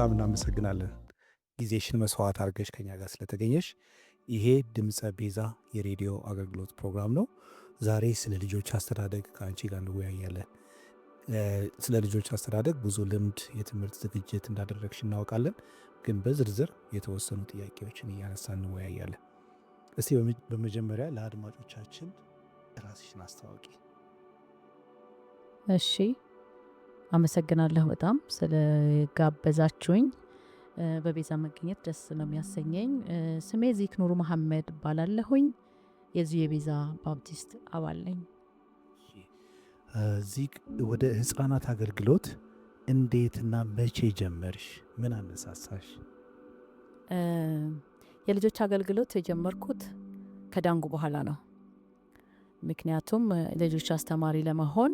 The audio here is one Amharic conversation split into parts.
በጣም እናመሰግናለን ጊዜሽን መስዋዕት አድርገሽ ከኛ ጋር ስለተገኘሽ። ይሄ ድምፀ ቤዛ የሬዲዮ አገልግሎት ፕሮግራም ነው። ዛሬ ስለ ልጆች አስተዳደግ ከአንቺ ጋር እንወያያለን። ስለ ልጆች አስተዳደግ ብዙ ልምድ፣ የትምህርት ዝግጅት እንዳደረግሽ እናውቃለን። ግን በዝርዝር የተወሰኑ ጥያቄዎችን እያነሳ እንወያያለን። እስቲ በመጀመሪያ ለአድማጮቻችን ራስሽን አስተዋውቂ። እሺ፣ አመሰግናለሁ በጣም ስለጋበዛችሁኝ። በቤዛ መገኘት ደስ ነው የሚያሰኘኝ። ስሜ ዚክ ኑሩ መሐመድ እባላለሁኝ። የዚሁ የቤዛ ባፕቲስት አባል ነኝ። ዚክ፣ ወደ ህፃናት አገልግሎት እንዴትና መቼ ጀመርሽ? ምን አነሳሳሽ? የልጆች አገልግሎት የጀመርኩት ከዳንጉ በኋላ ነው። ምክንያቱም ልጆች አስተማሪ ለመሆን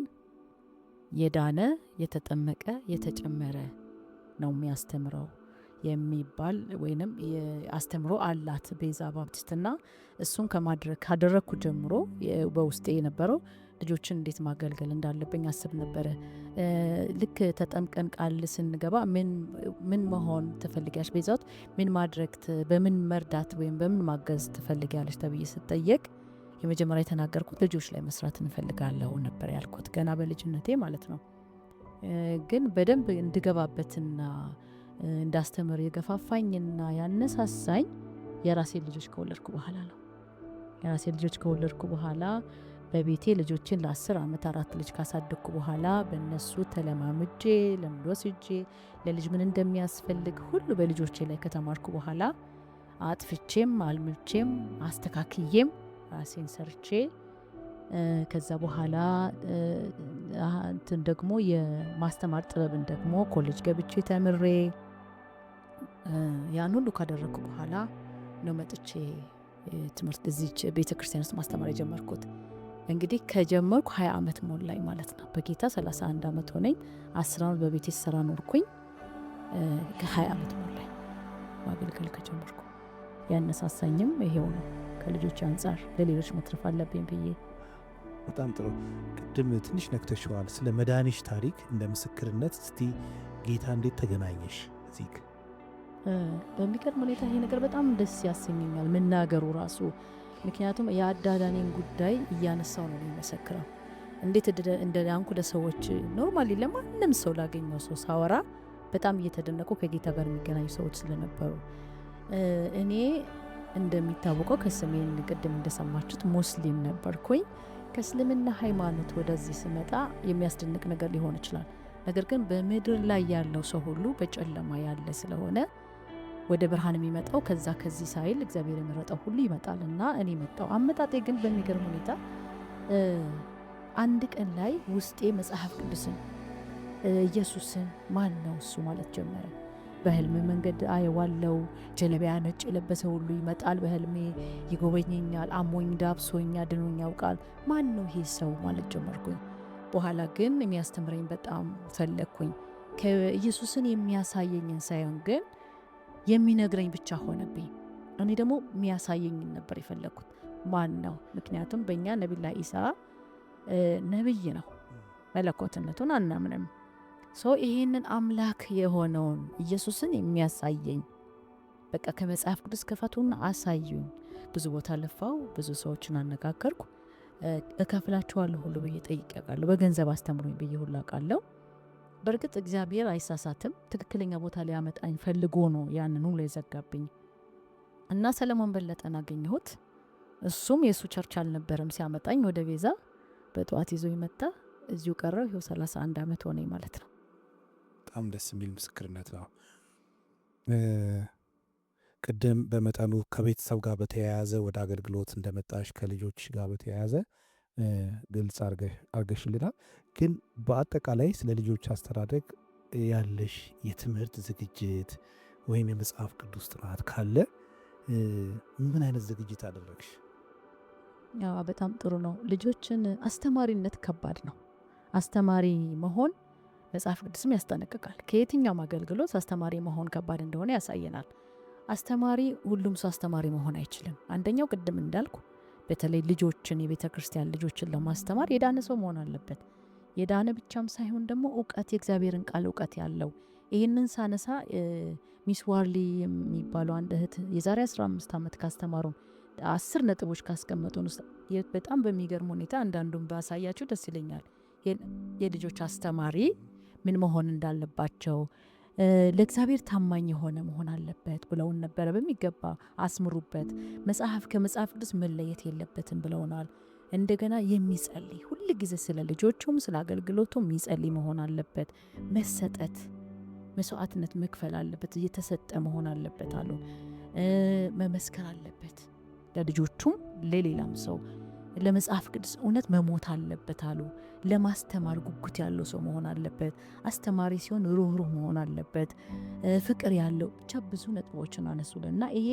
የዳነ የተጠመቀ የተጨመረ ነው የሚያስተምረው የሚባል ወይንም አስተምሮ አላት ቤዛ ባፕቲስትና እሱን ካደረግኩ ጀምሮ በውስጤ የነበረው ልጆችን እንዴት ማገልገል እንዳለብኝ አስብ ነበረ። ልክ ተጠምቀን ቃል ስንገባ ምን መሆን ትፈልጊያለሽ ቤዛት፣ ምን ማድረግ፣ በምን መርዳት ወይም በምን ማገዝ ትፈልጊያለሽ ተብዬ ስጠየቅ የመጀመሪያ የተናገርኩት ልጆች ላይ መስራት እንፈልጋለሁ ነበር ያልኩት፣ ገና በልጅነቴ ማለት ነው። ግን በደንብ እንድገባበትና እንዳስተምር የገፋፋኝና ያነሳሳኝ የራሴን ልጆች ከወለድኩ በኋላ ነው። የራሴን ልጆች ከወለድኩ በኋላ በቤቴ ልጆችን ለ10 ዓመት 4 ልጅ ካሳደግኩ በኋላ በእነሱ ተለማምጄ ልምድ ወስጄ ለልጅ ምን እንደሚያስፈልግ ሁሉ በልጆቼ ላይ ከተማርኩ በኋላ አጥፍቼም አልምቼም አስተካክዬም ራሴን ሰርቼ ከዛ በኋላ እንትን ደግሞ የማስተማር ጥበብን ደግሞ ኮሌጅ ገብቼ ተምሬ ያን ሁሉ ካደረግኩ በኋላ ነው መጥቼ ትምህርት እዚች ቤተክርስቲያን ውስጥ ማስተማር የጀመርኩት። እንግዲህ ከጀመርኩ 20 ዓመት ሞላኝ ማለት ነው። በጌታ 31 ዓመት ሆነኝ። 10 ዓመት በቤቴ ስራ ኖርኩኝ። ከ20 ዓመት ሞላኝ ማገልገል ከጀመርኩ። ያነሳሳኝም ይሄው ነው። ከልጆች አንጻር ለሌሎች መትረፍ አለብኝ ብዬ። በጣም ጥሩ። ቅድም ትንሽ ነክተሽዋል ስለ መዳንሽ ታሪክ እንደ ምስክርነት። እስቲ ጌታ እንዴት ተገናኘሽ? ዚክ፣ በሚገርም ሁኔታ ይሄ ነገር በጣም ደስ ያሰኘኛል መናገሩ ራሱ። ምክንያቱም የአዳዳኔን ጉዳይ እያነሳው ነው የሚመሰክረው። እንዴት እንደዳንኩ ለሰዎች ኖርማሊ ለማንም ሰው ላገኘው ሰው ሳወራ በጣም እየተደነቁ ከጌታ ጋር የሚገናኙ ሰዎች ስለነበሩ እኔ እንደሚታወቀው ከስሜን ቅድም እንደሰማችሁት ሙስሊም ነበርኩኝ። ከእስልምና ሃይማኖት ወደዚህ ስመጣ የሚያስደንቅ ነገር ሊሆን ይችላል። ነገር ግን በምድር ላይ ያለው ሰው ሁሉ በጨለማ ያለ ስለሆነ ወደ ብርሃን የሚመጣው ከዚህ ሳይል እግዚአብሔር የመረጠው ሁሉ ይመጣል እና እኔ መጣው። አመጣጤ ግን በሚገርም ሁኔታ አንድ ቀን ላይ ውስጤ መጽሐፍ ቅዱስን ኢየሱስን ማን ነው እሱ ማለት ጀመረ። በህልም መንገድ አየዋለው። ጀለቢያ ነጭ የለበሰ ሁሉ ይመጣል በህልሜ ይጎበኘኛል። አሞኝ ዳብሶኝ አድኖኝ ያውቃል። ማን ነው ይሄ ሰው ማለት ጀመርኩኝ። በኋላ ግን የሚያስተምረኝ በጣም ፈለግኩኝ። ከኢየሱስን የሚያሳየኝን ሳይሆን ግን የሚነግረኝ ብቻ ሆነብኝ። እኔ ደግሞ የሚያሳየኝን ነበር የፈለግኩት። ማን ነው? ምክንያቱም በእኛ ነቢላ ኢሳ ነብይ ነው፣ መለኮትነቱን አናምንም። ይሄንን አምላክ የሆነውን ኢየሱስን የሚያሳየኝ በቃ ከመጽሐፍ ቅዱስ ክፈቱና አሳዩኝ። ብዙ ቦታ ለፋው፣ ብዙ ሰዎችን አነጋገርኩ። እከፍላችኋለሁ ሁሉ ብዬ ጠይቄያለሁ። በገንዘብ አስተምሩኝ ብዬ ሁሉ አውቃለሁ። በእርግጥ እግዚአብሔር አይሳሳትም። ትክክለኛ ቦታ ሊያመጣኝ ፈልጎ ነው ያንን ሁሉ የዘጋብኝ እና ሰለሞን በለጠን አገኘሁት። እሱም የሱ ቸርች አልነበረም ሲያመጣኝ ወደ ቤዛ። በጠዋት ይዞ ይመጣ። እዚሁ ቀረው። ይኸው 31 ዓመት ሆነኝ ማለት ነው። በጣም ደስ የሚል ምስክርነት ነው። ቅድም በመጠኑ ከቤተሰብ ጋር በተያያዘ ወደ አገልግሎት እንደመጣሽ ከልጆች ጋር በተያያዘ ግልጽ አርገሽልናል። ግን በአጠቃላይ ስለ ልጆች አስተዳደግ ያለሽ የትምህርት ዝግጅት ወይም የመጽሐፍ ቅዱስ ጥናት ካለ ምን አይነት ዝግጅት አደረግሽ? ያው በጣም ጥሩ ነው። ልጆችን አስተማሪነት ከባድ ነው። አስተማሪ መሆን መጽሐፍ ቅዱስም ያስጠነቅቃል። ከየትኛውም አገልግሎት አስተማሪ መሆን ከባድ እንደሆነ ያሳየናል። አስተማሪ ሁሉም ሰው አስተማሪ መሆን አይችልም። አንደኛው ቅድም እንዳልኩ በተለይ ልጆችን የቤተ ክርስቲያን ልጆችን ለማስተማር የዳነ ሰው መሆን አለበት። የዳነ ብቻም ሳይሆን ደግሞ እውቀት የእግዚአብሔርን ቃል እውቀት ያለው ይህንን ሳነሳ ሚስ ዋርሊ የሚባለው አንድ እህት የዛሬ 15 ዓመት ካስተማሩን 10 ነጥቦች ካስቀመጡን ውስጥ በጣም በሚገርም ሁኔታ አንዳንዱን ባሳያችሁ ደስ ይለኛል። የልጆች አስተማሪ ምን መሆን እንዳለባቸው ለእግዚአብሔር ታማኝ የሆነ መሆን አለበት ብለውን ነበረ። በሚገባ አስምሩበት። ከመጽሐፍ ቅዱስ መለየት የለበትም ብለውናል። እንደገና የሚጸልይ ሁል ጊዜ ስለ ልጆቹም ስለ አገልግሎቱም የሚጸልይ መሆን አለበት። መሰጠት፣ መስዋዕትነት መክፈል አለበት። እየተሰጠ መሆን አለበት አሉ። መመስከር አለበት ለልጆቹም ለሌላም ሰው። ለመጽሐፍ ቅዱስ እውነት መሞት አለበት አሉ። ለማስተማር ጉጉት ያለው ሰው መሆን አለበት። አስተማሪ ሲሆን ሩህሩህ መሆን አለበት። ፍቅር ያለው ብቻ ብዙ ነጥቦችን አነሱልን እና ይሄ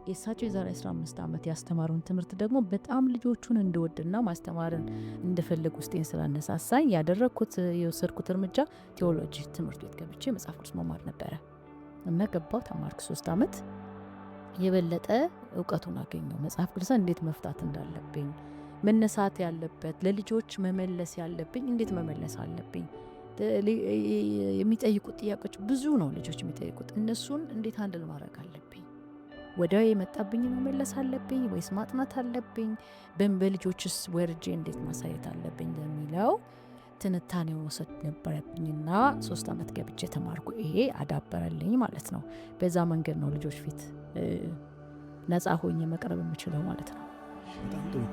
የእሳቸው የዛሬ 15 ዓመት ያስተማሩን ትምህርት ደግሞ በጣም ልጆቹን እንድወድና ማስተማርን እንድፈልግ ውስጤን ስላነሳሳኝ የወሰድኩት እርምጃ ቴዎሎጂ ትምህርት ቤት ገብቼ መጽሐፍ ቅዱስ መማር ነበረ እና ገባሁ። ተማርኩ 3 ዓመት። የበለጠ እውቀቱን አገኘው። መጽሐፍ ቅዱስን እንዴት መፍታት እንዳለብኝ፣ መነሳት ያለበት ለልጆች መመለስ ያለብኝ እንዴት መመለስ አለብኝ። የሚጠይቁት ጥያቄዎች ብዙ ነው ልጆች የሚጠይቁት። እነሱን እንዴት አንድል ማድረግ አለብኝ፣ ወዲያው የመጣብኝ መመለስ አለብኝ ወይስ ማጥናት አለብኝ፣ በልጆችስ ወርጄ እንዴት ማሳየት አለብኝ ለሚለው ትንታኔ ወሰድ ነበረብኝና 3 ዓመት ገብቼ ተማርኩ። ይሄ አዳበረልኝ ማለት ነው። በዛ መንገድ ነው ልጆች ፊት ነፃ ሆኜ መቅረብ የምችለው ማለት ነው። በጣም ጥሩ።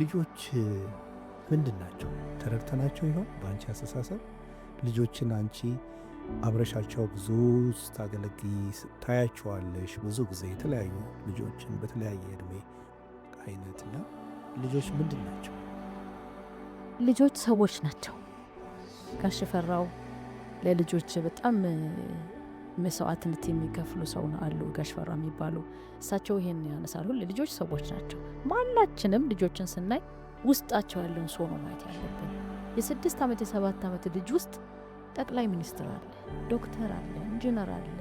ልጆች ምንድን ናቸው? ተረድተናቸው ይሆን? በአንቺ አስተሳሰብ ልጆችን አንቺ አብረሻቸው ብዙ ስታገለግይ ታያቸዋለሽ። ብዙ ጊዜ የተለያዩ ልጆችን በተለያየ እድሜ አይነትና ልጆች ምንድን ናቸው? ልጆች ሰዎች ናቸው። ጋሽ ፈራው ለልጆች በጣም መስዋዕትነት የሚከፍሉ ሰው አሉ፣ ጋሽ ፈራ የሚባሉ። እሳቸው ይሄን ያነሳሉ። ልጆች ሰዎች ናቸው። ማናችንም ልጆችን ስናይ ውስጣቸው ያለውን ሰው ነው ማየት ያለብን። የ6 ዓመት የ7 ዓመት ልጅ ውስጥ ጠቅላይ ሚኒስትር አለ፣ ዶክተር አለ፣ ኢንጂነር አለ።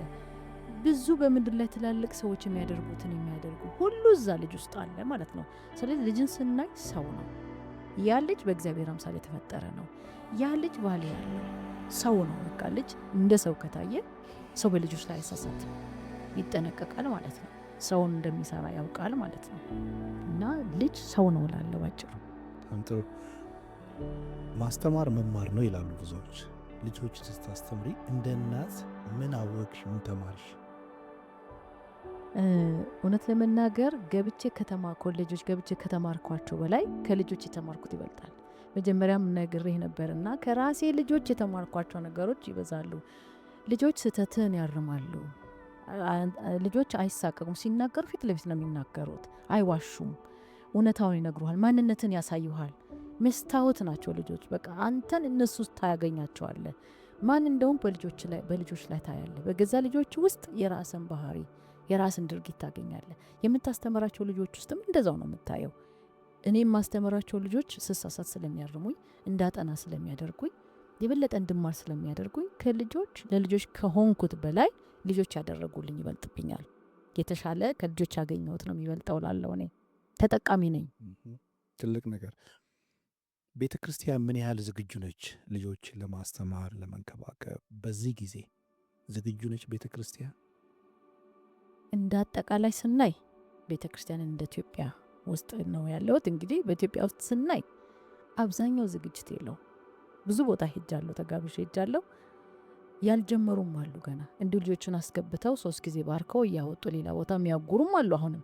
ብዙ በምድር ላይ ትላልቅ ሰዎች የሚያደርጉትን የሚያደርጉ ሁሉ እዛ ልጅ ውስጥ አለ ማለት ነው። ስለዚህ ልጅን ስናይ ሰው ነው። ያ ልጅ በእግዚአብሔር አምሳል የተፈጠረ ነው። ያ ልጅ ባል ያለው ሰው ነው። በቃ ልጅ እንደ ሰው ከታየ ሰው በልጆች ላይ አይሳሳትም፣ ይጠነቀቃል ማለት ነው። ሰውን እንደሚሰራ ያውቃል ማለት ነው። እና ልጅ ሰው ነው እላለሁ ባጭሩ። በጣም ጥሩ። ማስተማር መማር ነው ይላሉ ብዙዎች። ልጆች ስታስተምሪ እንደ እናት ምን አወቅሽ? ምን ተማርሽ? እውነት ለመናገር ኮሌጆች ገብቼ ከተማርኳቸው በላይ ከልጆች የተማርኩት ይበልጣል። መጀመሪያም ነግሬህ ነበርና ከራሴ ልጆች የተማርኳቸው ነገሮች ይበዛሉ። ልጆች ስህተትን ያርማሉ። ልጆች አይሳቀቁም። ሲናገሩ ፊት ለፊት ነው የሚናገሩት። አይዋሹም። እውነታውን ይነግሩሃል። ማንነትን ያሳዩሃል። መስታወት ናቸው ልጆች። በቃ አንተን እነሱ ውስጥ ታያገኛቸዋለህ። ማን እንደውም በልጆች ላይ ታያለህ። በገዛ ልጆች ውስጥ የራስን ባህሪ የራስን ድርጊት ታገኛለህ። የምታስተምራቸው ልጆች ውስጥም እንደዛው ነው የምታየው። እኔ የማስተምራቸው ልጆች ስሳሳት ስለሚያርሙኝ፣ እንዳጠና ስለሚያደርጉኝ፣ የበለጠ እንድማር ስለሚያደርጉኝ ለልጆች ከሆንኩት በላይ ልጆች ያደረጉልኝ ይበልጥብኛል። የተሻለ ከልጆች ያገኘሁት ነው የሚበልጠው ላለው እኔ ተጠቃሚ ነኝ። ትልቅ ነገር። ቤተ ክርስቲያን ምን ያህል ዝግጁ ነች ልጆችን ለማስተማር ለመንከባከብ? በዚህ ጊዜ ዝግጁ ነች ቤተ ክርስቲያን? እንደ አጠቃላይ ስናይ ቤተ ክርስቲያንን እንደ ኢትዮጵያ ውስጥ ነው ያለሁት። እንግዲህ በኢትዮጵያ ውስጥ ስናይ አብዛኛው ዝግጅት የለው። ብዙ ቦታ ሄጃለሁ፣ ተጋብዤ ሄጃለሁ። ያልጀመሩም አሉ ገና እንዲሁ ልጆቹን አስገብተው 3 ጊዜ ባርከው እያወጡ ሌላ ቦታ የሚያጉሩም አሉ። አሁንም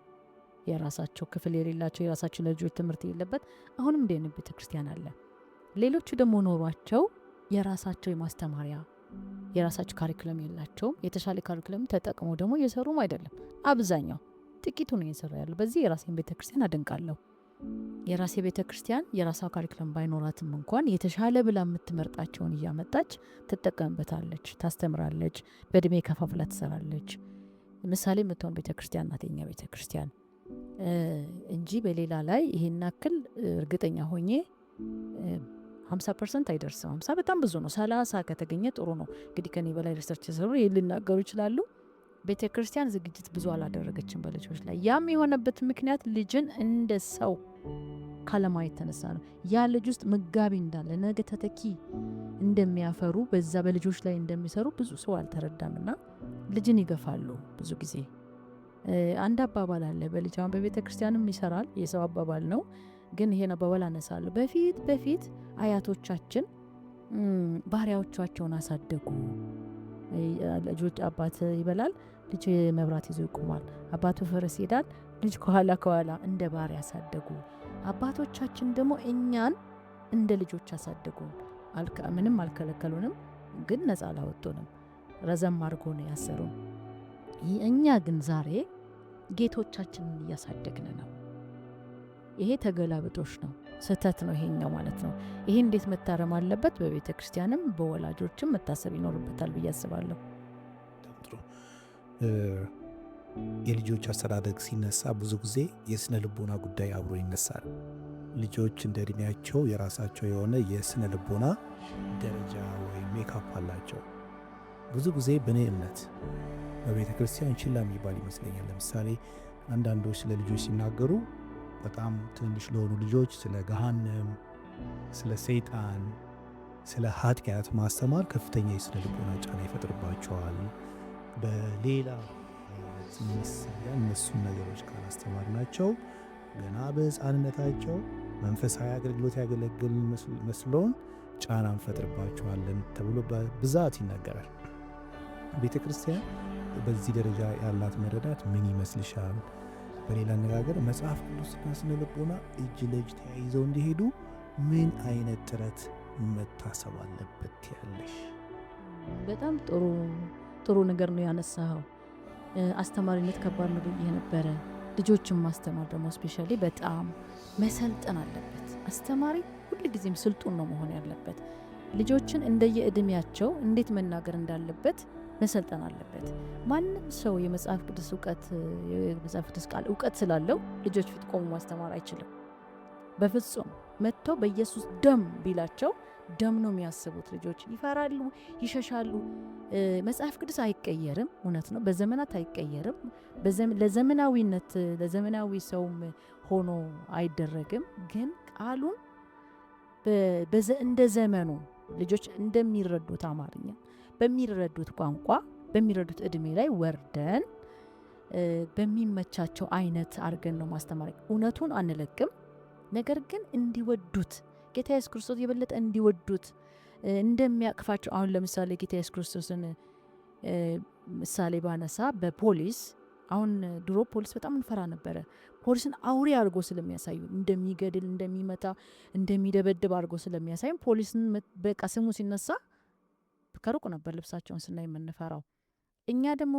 የራሳቸው ክፍል የሌላቸው የራሳቸው ለልጆች ትምህርት የሌለበት አሁንም እንደ ቤተ ክርስቲያን አለ። ሌሎቹ ደግሞ ኖሯቸው የራሳቸው የማስተማሪያ የራሳቸው ካሪኩለም የላቸውም። የተሻለ ካሪኩለም ተጠቅመው ደግሞ እየሰሩም አይደለም። አብዛኛው ጥቂቱ ነው እየሰሩ ያለው። በዚህ የራሴን ቤተ ክርስቲያን አደንቃለሁ። የራሴ ቤተ ክርስቲያን የራሷ ካሪኩለም ባይኖራትም እንኳን የተሻለ ብላ የምትመርጣቸውን እያመጣች ትጠቀምበታለች፣ ታስተምራለች፣ በእድሜ ከፋፍላ ትሰራለች። ምሳሌ የምትሆን ቤተ ክርስቲያን ናት የኛ ቤተ ክርስቲያን እንጂ በሌላ ላይ ይሄን ያክል እርግጠኛ ሆኜ 50% አይደርስም። 50 በጣም ብዙ ነው። 30 ከተገኘ ጥሩ ነው። እንግዲህ ከኔ በላይ ሪሰርች ሰሩ ሊናገሩ ይችላሉ። ቤተ ክርስቲያን ዝግጅት ብዙ አላደረገችም በልጆች ላይ። ያም የሆነበት ምክንያት ልጅን እንደ ሰው ካለማየት የተነሳ ነው። ያ ልጅ ውስጥ መጋቢ እንዳለ ነገ ተተኪ እንደሚያፈሩ በዛ በልጆች ላይ እንደሚሰሩ ብዙ ሰው አልተረዳምና ልጅን ይገፋሉ። ብዙ ጊዜ አንድ አባባል አለ በልጅ አሁን በቤተ ክርስቲያንም ይሰራል፣ የሰው አባባል ነው፣ ግን ይሄን አባባል አነሳለሁ። በፊት አያቶቻችን ባሪያዎቻቸውን አሳደጉ። ልጆች አባት ይበላል፣ ልጅ መብራት ይዞ ይቆማል። አባቱ ፈረስ ይሄዳል፣ ልጅ ከኋላ እንደ ባሪያ አሳደጉ። አባቶቻችን ደግሞ እኛን እንደ ልጆች አሳደጉን። ምንም አልከለከሉንም፣ ግን ነፃ አላወጡንም። ረዘም አድርጎ ነው ያሰሩን። እኛ ግን ዛሬ ጌቶቻችንን እያሳደግን ነው። ይሄ ተገላብጦሽ ነው፣ ስህተት ነው ይሄኛው ማለት ነው። ይሄ እንዴት መታረም አለበት? በቤተ ክርስቲያንም በወላጆችም መታሰብ ይኖርበታል ብዬ አስባለሁ። የልጆች አስተዳደግ ሲነሳ ብዙ ጊዜ የስነ ልቦና ጉዳይ አብሮ ይነሳል። ልጆች እንደ እድሜያቸው የራሳቸው የሆነ የስነ ልቦና ደረጃ ወይም ሜካፕ አላቸው። ብዙ ጊዜ በእኔ እምነት በቤተ ክርስቲያን ችላ የሚባል ይመስለኛል። ለምሳሌ አንዳንዶች ስለ ልጆች ሲናገሩ በጣም ትንሽ ለሆኑ ልጆች ስለ ገሃነም፣ ስለ ሰይጣን፣ ስለ ኃጢአት ማስተማር ከፍተኛ የስነ ልቦና ጫና ይፈጥርባቸዋል። በሌላ ሚሳያ እነሱን ነገሮች ካላስተማርናቸው ገና በሕፃንነታቸው መንፈሳዊ አገልግሎት ያገለግል መስሎን ጫና እንፈጥርባቸዋለን ተብሎ በብዛት ይነገራል። ቤተ ክርስቲያን በዚህ ደረጃ ያላት መረዳት ምን ይመስልሻል? በሌላ አነጋገር መጽሐፍ ቅዱስና ስነ ልቦና እጅ ለእጅ ተያይዘው እንዲሄዱ ምን አይነት ጥረት መታሰብ አለበት ያለሽ? በጣም ጥሩ ነገር ነው ያነሳኸው። አስተማሪነት ከባድ ነው ብዬ ነበረ። ልጆችን ማስተማር ደግሞ ስፔሻሊ በጣም መሰልጠን አለበት። አስተማሪ ሁልጊዜም ስልጡን ነው መሆን ያለበት። ልጆችን እንደየእድሜያቸው እንዴት መናገር እንዳለበት መሰልጠን አለበት። ማንም ሰው የመጽሐፍ ቅዱስ ቃል እውቀት ስላለው ልጆች ፊት ቆሞ ማስተማር አይችልም በፍጹም። መጥተው በኢየሱስ ደም ቢላቸው ደም ነው የሚያስቡት። ልጆች ይፈራሉ፣ ይሸሻሉ። መጽሐፍ ቅዱስ አይቀየርም፣ እውነት ነው፣ በዘመናት አይቀየርም። ለዘመናዊ ሰውም ሆኖ አይደረግም። ግን ቃሉን እንደ ዘመኑ ልጆች እንደሚረዱት አማርኛ በሚረዱት ቋንቋ በሚረዱት እድሜ ላይ ወርደን በሚመቻቸው አይነት አድርገን ነው ማስተማር። እውነቱን አንለቅም፣ ነገር ግን እንዲወዱት ጌታ ኢየሱስ ክርስቶስ የበለጠ እንዲወዱት እንደሚያቅፋቸው። አሁን ለምሳሌ ጌታ ኢየሱስ ክርስቶስን ምሳሌ ባነሳ በፖሊስ አሁን ድሮ ፖሊስ በጣም እንፈራ ነበረ። ፖሊስን አውሬ አድርጎ ስለሚያሳዩ እንደሚገድል፣ እንደሚመታ፣ እንደሚደበድብ አድርጎ ስለሚያሳዩ ፖሊስን በቃ ስሙ ሲነሳ ከሩቅ ነበር ልብሳቸውን ስናይ የምንፈራው። እኛ ደግሞ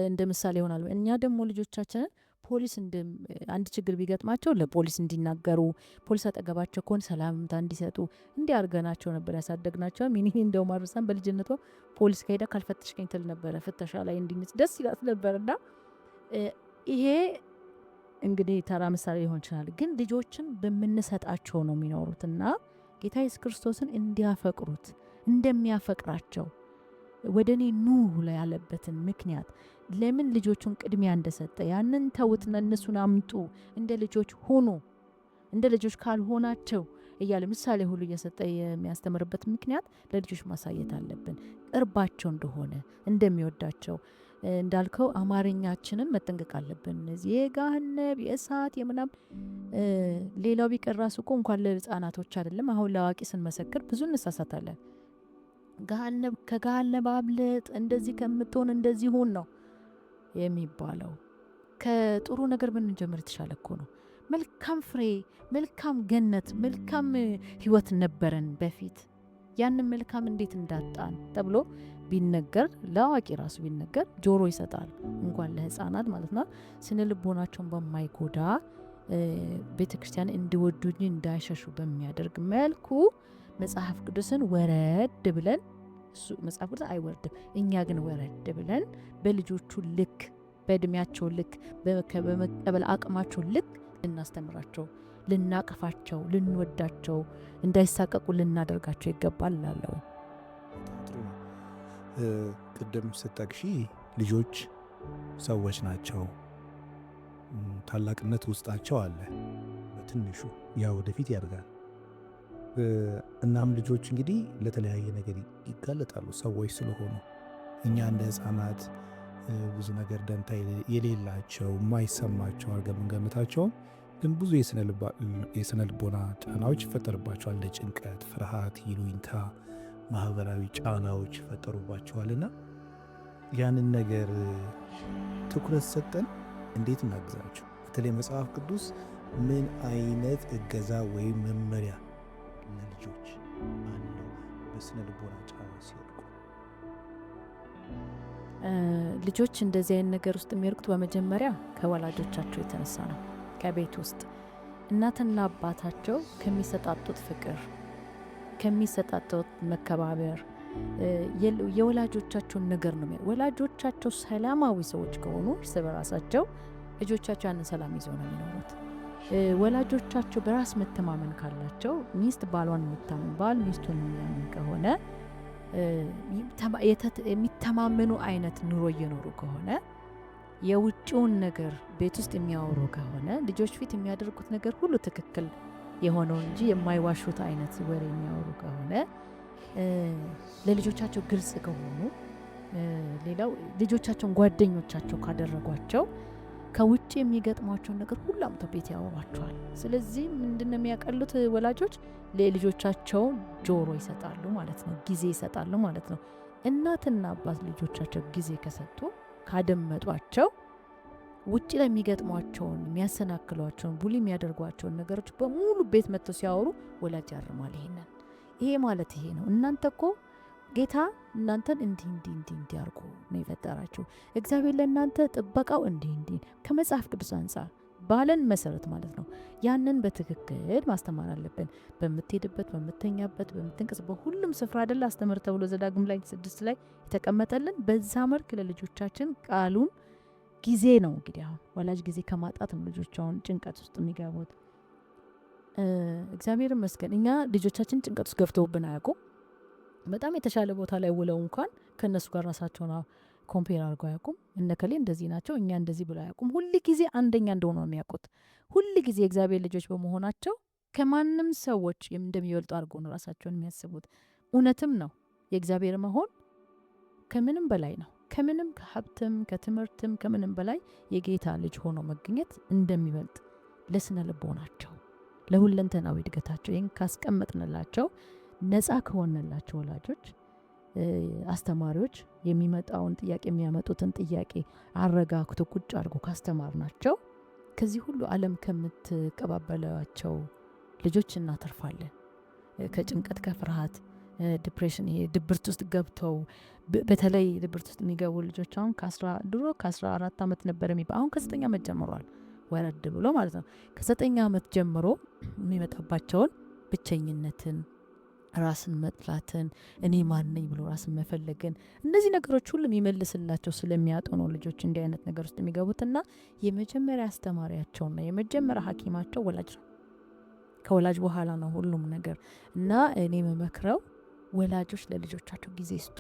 እንደ ምሳሌ ይሆናሉ። እኛ ደግሞ ልጆቻችንን ፖሊስ አንድ ችግር ቢገጥማቸው ለፖሊስ እንዲናገሩ፣ ፖሊስ አጠገባቸው ከሆነ ሰላምታ እንዲሰጡ እንዲያርገናቸው ነበር ያሳደግናቸው። ሚኒ እንደው ማርሳን በልጅነቷ ፖሊስ ከሄዳ ካልፈተሽከኝ ትል ነበረ። ፍተሻ ላይ እንዲንስ ደስ ይላት ነበርና ይሄ እንግዲህ ተራ ምሳሌ ሊሆን ይችላል። ግን ልጆችን በምንሰጣቸው ነው የሚኖሩትና ጌታ ኢየሱስ ክርስቶስን እንዲያፈቅሩት እንደሚያፈቅራቸው ወደ እኔ ኑ ላይ ያለበትን ምክንያት ለምን ልጆቹን ቅድሚያ እንደሰጠ ያንን ተውትና እነሱን አምጡ፣ እንደ ልጆች ሆኑ፣ እንደ ልጆች ካልሆናቸው እያለ ምሳሌ ሁሉ እየሰጠ የሚያስተምርበት ምክንያት ለልጆች ማሳየት አለብን፣ ቅርባቸው እንደሆነ እንደሚወዳቸው። እንዳልከው አማርኛችንን መጠንቀቅ አለብን። እነዚህ የገሃነም የእሳት የምናም ሌላው ቢቀር ራሱ እኮ እንኳን ለሕፃናቶች አይደለም አሁን ለአዋቂ ስንመሰክር ብዙ እንሳሳታለን። ከገሃነም አምልጥ፣ እንደዚህ ከምትሆን እንደዚህ ሁን ነው የሚባለው። ከጥሩ ነገር ብንጀምር የተሻለ እኮ ነው። መልካም ፍሬ፣ መልካም ገነት፣ መልካም ህይወት ነበረን በፊት። ያንን መልካም እንዴት እንዳጣን ተብሎ ቢነገር ለአዋቂ ራሱ ቢነገር ጆሮ ይሰጣል፣ እንኳን ለህፃናት ማለት ነው። ስነ ልቦናቸውን በማይጎዳ ቤተ ክርስቲያን እንዲወዱኝ እንዳይሸሹ በሚያደርግ መልኩ መጽሐፍ ቅዱስን ወረድ ብለን፣ እሱ መጽሐፍ ቅዱስ አይወርድም፣ እኛ ግን ወረድ ብለን በልጆቹ ልክ፣ በእድሜያቸው ልክ፣ በመቀበል አቅማቸው ልክ ልናስተምራቸው፣ ልናቀፋቸው፣ ልንወዳቸው፣ እንዳይሳቀቁ ልናደርጋቸው ይገባል እላለሁ። ቅድም ስጠቅሺ ልጆች ሰዎች ናቸው፣ ታላቅነት ውስጣቸው አለ። ትንሹ ያ ወደፊት ያድጋል። እናም ልጆች እንግዲህ ለተለያየ ነገር ይጋለጣሉ ሰዎች ስለሆኑ እኛ እንደ ሕፃናት ብዙ ነገር ደንታ የሌላቸው የማይሰማቸው አድርገን ብንገምታቸውም ግን ብዙ የስነ ልቦና ጫናዎች ይፈጠርባቸዋል። እንደ ጭንቀት፣ ፍርሃት፣ ይሉኝታ፣ ማህበራዊ ጫናዎች ይፈጠሩባቸዋልና ያንን ነገር ትኩረት ሰጠን እንዴት እናግዛቸው? በተለይ መጽሐፍ ቅዱስ ምን አይነት እገዛ ወይም መመሪያ ለልጆች አለው በስነ ልቦና ጫና ሲወድቁ? ልጆች እንደዚህ አይነት ነገር ውስጥ የሚወድቁት በመጀመሪያ ከወላጆቻቸው የተነሳ ነው። ከቤት ውስጥ እናትና አባታቸው ከሚሰጣጡት ፍቅር፣ ከሚሰጣጡት መከባበር የወላጆቻቸውን ነገር ነው። ወላጆቻቸው ሰላማዊ ሰዎች ከሆኑ እርስ በራሳቸው ልጆቻቸው ያንን ሰላም ይዘው ነው የሚኖሩት። ወላጆቻቸው በራስ መተማመን ካላቸው ሚስት ባሏን የምታምን ባል ሚስቱን የሚያምን ከሆነ የሚተማመኑ አይነት ኑሮ እየኖሩ ከሆነ የውጭውን ነገር ቤት ውስጥ የሚያወሩ ከሆነ ልጆች ፊት የሚያደርጉት ነገር ሁሉ ትክክል የሆነው እንጂ የማይዋሹት አይነት ወሬ የሚያወሩ ከሆነ ለልጆቻቸው ግልጽ ከሆኑ ሌላው ልጆቻቸውን ጓደኞቻቸው ካደረጓቸው ከውጭ የሚገጥሟቸውን ነገር ሁሉ አምጥተው ቤት ያወሯቸዋል። ስለዚህ ምንድነው የሚያቀሉት? ወላጆች ለልጆቻቸው ጆሮ ይሰጣሉ ማለት ነው፣ ጊዜ ይሰጣሉ ማለት ነው። እናትና አባት ልጆቻቸው ጊዜ ከሰጡ ካደመጧቸው ውጭ ላይ የሚገጥሟቸውን የሚያሰናክሏቸውን ቡሊ የሚያደርጓቸውን ነገሮች በሙሉ ቤት መጥተው ሲያወሩ ወላጅ ያርማል። ይሄ ማለት ይሄ ነው። እናንተ እኮ ጌታ እናንተን እንዲህ አርጎ ነው የፈጠራችሁ። እግዚአብሔር ለእናንተ ጥበቃው እንዲህ ከመጽሐፍ ቅዱስ አንጻር ባለን መሰረት ማለት ነው። ያንን በትክክል ማስተማር አለብን። በምትሄድበት፣ በምተኛበት፣ በሁሉም ስፍራ አይደለ አስተምር ተብሎ ዘዳግም ላይ 6 ላይ የተቀመጠልን። በዛ መልክ ለልጆቻችን ቃሉን ጊዜ ነው እንግዲህ አሁን ወላጅ ጊዜ ከማጣት ነው ልጆች አሁን ጭንቀት ውስጥ የሚገቡት። እግዚአብሔር ይመስገን እኛ ልጆቻችን ጭንቀት ውስጥ ገፍተውብን አያውቁም። በጣም የተሻለ ቦታ ላይ ውለው እንኳን ከነሱ ጋር ራሳቸውን ኮምፔር አድርገው አያውቁም። እነከሌ እንደዚህ ናቸው እኛ እንደዚህ ብለው አያውቁም። ሁል ጊዜ አንደኛ እንደሆነ ነው የሚያውቁት። ሁል ጊዜ የእግዚአብሔር ልጆች በመሆናቸው ከማንም ሰዎች እንደሚበልጡ አድርገው ነው ራሳቸውን የሚያስቡት። እውነትም ነው። የእግዚአብሔር መሆን ከምንም በላይ ነው። ከምንም ከሀብትም ከትምህርትም ከምንም በላይ የጌታ ልጅ ሆኖ መገኘት እንደሚበልጥ ለስነ ልቦናቸው ለሁለንተናዊ እድገታቸው ይህን ካስቀመጥንላቸው ነፃ ከሆነላቸው ወላጆች አስተማሪዎች የሚመጣውን ጥያቄ የሚያመጡትን ጥያቄ አረጋግቶ ቁጭ አድርጎ ካስተማር ናቸው ከዚህ ሁሉ ዓለም ከምትቀባበላቸው ልጆች እናተርፋለን። ከጭንቀት ከፍርሃት ዲፕሬሽን ይሄ ድብርት ውስጥ ገብተው በተለይ ድብርት ውስጥ የሚገቡ ልጆች አሁን ከ14 ዓመት ነበር የሚባል አሁን ከ9 ዓመት ጀምሯል ወረድ ብሎ ማለት ነው። ከ9 ዓመት ጀምሮ የሚመጣባቸውን ብቸኝነትን፣ ራስን መጥላትን፣ እኔ ማን ነኝ ብሎ ራስን መፈለግን እነዚህ ነገሮች ሁሉ የሚመልስላቸው ስለሚያጡ ነው ልጆች እንዲህ አይነት ነገር ውስጥ የሚገቡትና የመጀመሪያ አስተማሪያቸውና የመጀመሪያ ሐኪማቸው ወላጅ ነው። ከወላጅ በኋላ ነው ሁሉም ነገር እና እኔ መመክረው ወላጆች ለልጆቻቸው ጊዜ ይስጡ።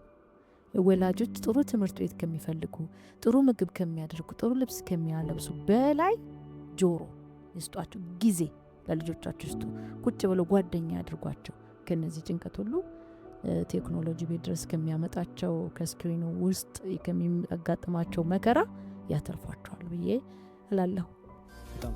ወላጆች ጥሩ ትምህርት ቤት ከሚፈልጉ፣ ጥሩ ምግብ ከሚያደርጉ፣ ጥሩ ልብስ ከሚያለብሱ በላይ ጆሮ ይስጧቸው። ጊዜ ለልጆቻቸው ይስጡ። ቁጭ ብለው ጓደኛ ያድርጓቸው። ከነዚህ ጭንቀት ሁሉ ቴክኖሎጂ ቤት ድረስ ከሚያመጣቸው ከስክሪኑ ውስጥ ከሚያጋጥማቸው መከራ ያተርፏቸዋል ብዬ እላለሁ። በጣም